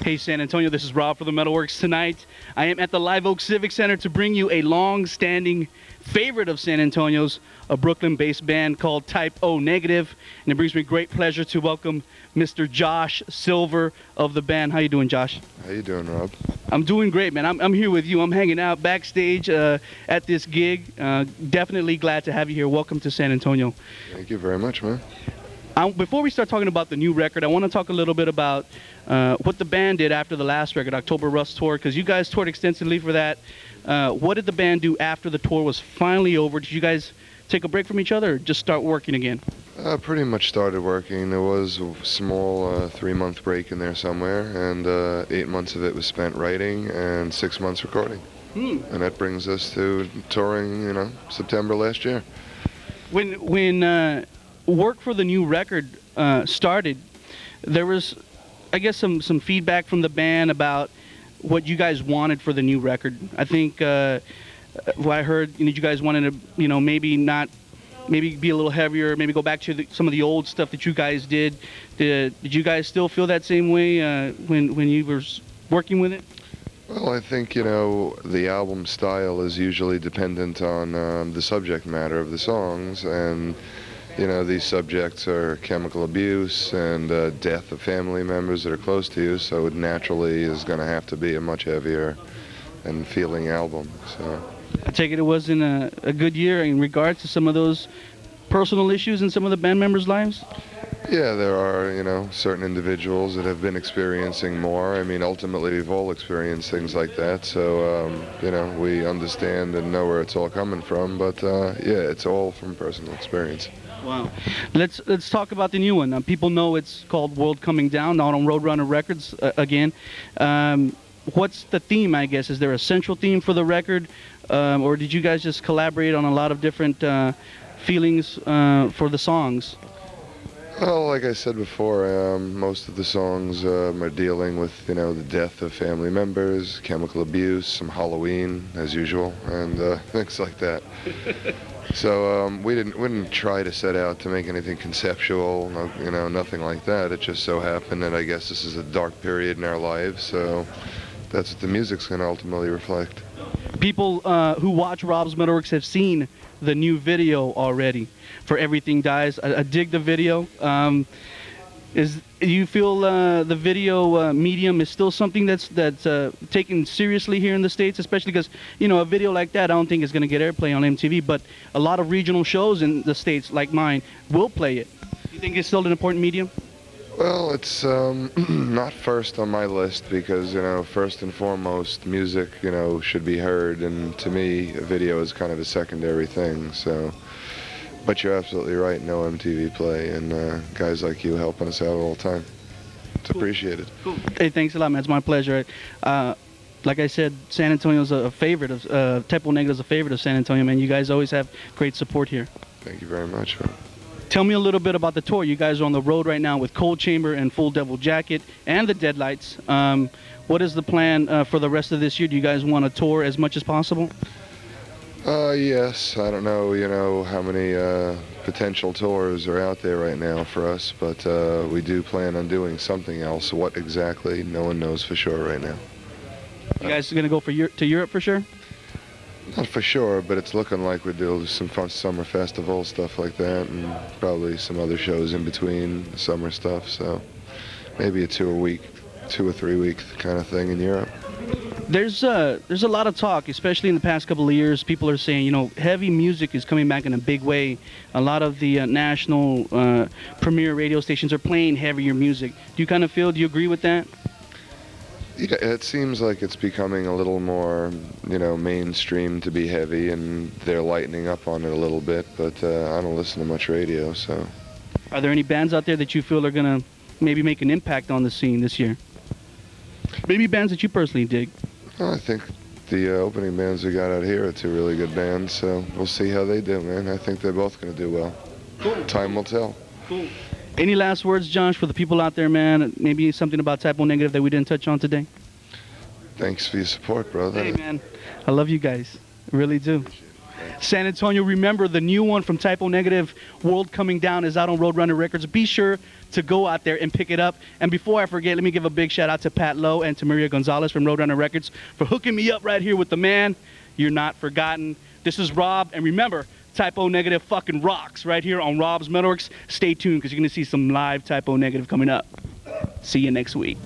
Hey San Antonio, this is Rob for the MetalWorks. Tonight, I am at the Live Oak Civic Center to bring you a long-standing favorite of San Antonio's, a Brooklyn-based band called Type O Negative, and it brings me great pleasure to welcome Mr. Josh Silver of the band. How you doing, Josh? How you doing, Rob? I'm doing great, man. I'm here with you. I'm hanging out backstage at this gig. Definitely glad to have you here. Welcome to San Antonio. Thank you very much, man. Before we start talking about the new record, I want to talk a little bit about what the band did after the last record, October Rust Tour, because you guys toured extensively for that. What did the band do after the tour was finally over? Did you guys take a break from each other or just start working again? Pretty much started working. There was a small 3-month break in there somewhere, and 8 months of it was spent writing and 6 months recording. And that brings us to touring, September last year. When work for the new record started, there was, I guess, some feedback from the band about what you guys wanted for the new record. I think what I heard, you guys wanted to, maybe be a little heavier, maybe go back to some of the old stuff that you guys did. Did you guys still feel that same way when you were working with it? Well, I think, the album style is usually dependent on the subject matter of the songs, and these subjects are chemical abuse and death of family members that are close to you, so it naturally is going to have to be a much heavier and feeling album. So I take it wasn't a good year in regards to some of those personal issues in some of the band members' lives? Yeah, there are, certain individuals that have been experiencing more. I mean, ultimately, we've all experienced things like that, so, we understand and know where it's all coming from, but, yeah, it's all from personal experience. Wow. Let's talk about the new one. People know it's called World Coming Down, not on Roadrunner Records again. What's the theme, I guess? Is there a central theme for the record, or did you guys just collaborate on a lot of different feelings for the songs? Well, like I said before, most of the songs are dealing with, the death of family members, chemical abuse, some Halloween, as usual, and things like that. So we didn't try to set out to make anything conceptual, nothing like that. It just so happened that I guess this is a dark period in our lives, so that's what the music's going to ultimately reflect. People who watch Rob's MetalWorks have seen the new video already for Everything Dies. I dig the video. Do you feel the video medium is still something that's taken seriously here in the States, especially because, a video like that I don't think is going to get airplay on MTV, but a lot of regional shows in the States, like mine, will play it. Do you think it's still an important medium? Well, it's not first on my list because, first and foremost, music, should be heard, and to me, a video is kind of a secondary thing, so. But you're absolutely right, no MTV play, and guys like you helping us out all the time. It's appreciated. Cool. Hey, thanks a lot, man. It's my pleasure. Like I said, San Antonio's a favorite of, Type O Negative's a favorite of San Antonio, man. You guys always have great support here. Thank you very much, man. Tell me a little bit about the tour. You guys are on the road right now with Cold Chamber and Full Devil Jacket and the Deadlights. What is the plan for the rest of this year? Do you guys want to tour as much as possible? Yes. I don't know, how many potential tours are out there right now for us, but we do plan on doing something else. What exactly, no one knows for sure right now. You guys are going to go to Europe for sure? Not for sure, but it's looking like we'll do some fun summer festivals, stuff like that, and probably some other shows in between the summer stuff, so maybe a 2 or 3 week kind of thing in Europe. There's a lot of talk, especially in the past couple of years. People are saying, heavy music is coming back in a big way. A lot of the national premier radio stations are playing heavier music. Do you agree with that? Yeah, it seems like it's becoming a little more, mainstream to be heavy, and they're lightening up on it a little bit, but I don't listen to much radio, so. Are there any bands out there that you feel are going to maybe make an impact on the scene this year? Maybe bands that you personally dig? Well, I think the opening bands we got out here are 2 really good bands, so we'll see how they do, man. I think they're both going to do well. Cool. Time will tell. Cool. Any last words, Josh, for the people out there, man? Maybe something about Type O Negative that we didn't touch on today? Thanks for your support, brother. Hey, man. I love you guys. I really do. San Antonio, remember the new one from Typo Negative, World Coming Down, is out on Roadrunner Records. Be sure to go out there and pick it up. And before I forget, let me give a big shout out to Pat Lowe and to Maria Gonzalez from Roadrunner Records for hooking me up right here with the man. You're not forgotten. This is Rob, and remember, Typo Negative fucking rocks right here on Rob's MetalWorks. Stay tuned because you're going to see some live Typo Negative coming up. See you next week.